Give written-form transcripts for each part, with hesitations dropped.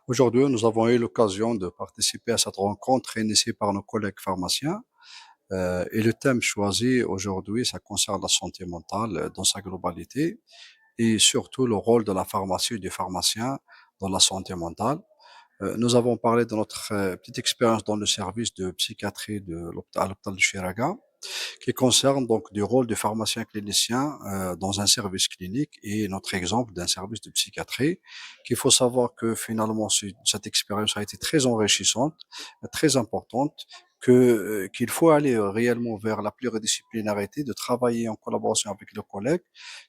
Aujourd'hui, nous avons eu l'occasion de participer à cette rencontre initiée par nos collègues pharmaciens. Et le thème choisi aujourd'hui, ça concerne la santé mentale dans sa globalité et surtout le rôle de la pharmacie et du pharmacien dans la santé mentale. Nous avons parlé de notre petite expérience dans le service de psychiatrie à l'hôpital de Chiraga, qui concerne donc du rôle du pharmacien clinicien dans un service clinique et notre exemple d'un service de psychiatrie, qu'il faut savoir que finalement cette expérience a été très enrichissante, très importante, qu'il faut aller réellement vers la pluridisciplinarité, de travailler en collaboration avec les collègues,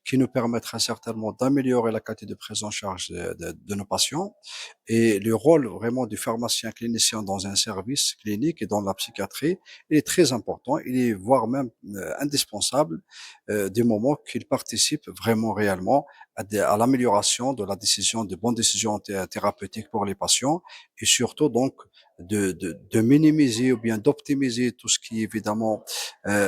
qui nous permettra certainement d'améliorer la qualité de prise en charge de nos patients et le rôle vraiment du pharmacien clinicien dans un service clinique et dans la psychiatrie, il est très important, il est voire même indispensable du moment qu'il participe vraiment réellement à l'amélioration de la décision, de bonnes décisions thérapeutiques pour les patients et surtout donc de minimiser ou bien d'optimiser tout ce qui est évidemment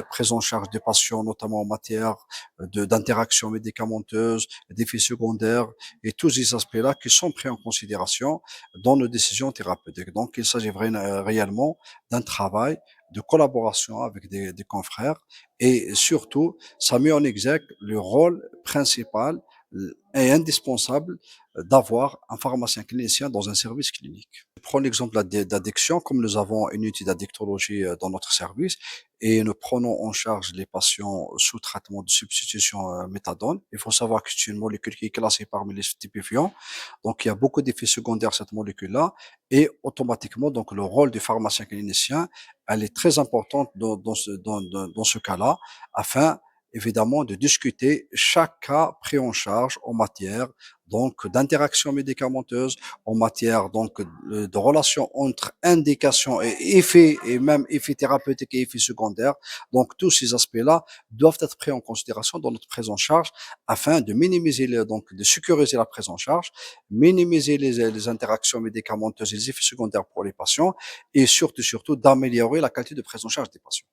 prise en charge des patients, notamment en matière d'interaction médicamenteuse, d'effets secondaires et tous ces aspects-là qui sont pris en considération dans nos décisions thérapeutiques. Donc, il s'agit réellement d'un travail de collaboration avec des confrères et surtout, ça met en exergue le rôle principal et indispensable d'avoir un pharmacien clinicien dans un service clinique. Je prends l'exemple d'addiction, comme nous avons une unité d'addictologie dans notre service et nous prenons en charge les patients sous traitement de substitution méthadone. Il faut savoir que c'est une molécule qui est classée parmi les stupéfiants. Donc, il y a beaucoup d'effets secondaires cette molécule-là et automatiquement, donc, le rôle du pharmacien clinicien, elle est très importante dans ce cas-là afin évidemment de discuter chaque cas pris en charge en matière donc d'interaction médicamenteuse, en matière donc de relation entre indication et effet et même effets thérapeutiques et effets secondaires. Donc tous ces aspects-là doivent être pris en considération dans notre prise en charge afin de minimiser donc de sécuriser la prise en charge, minimiser les interactions médicamenteuses et les effets secondaires pour les patients et surtout d'améliorer la qualité de prise en charge des patients.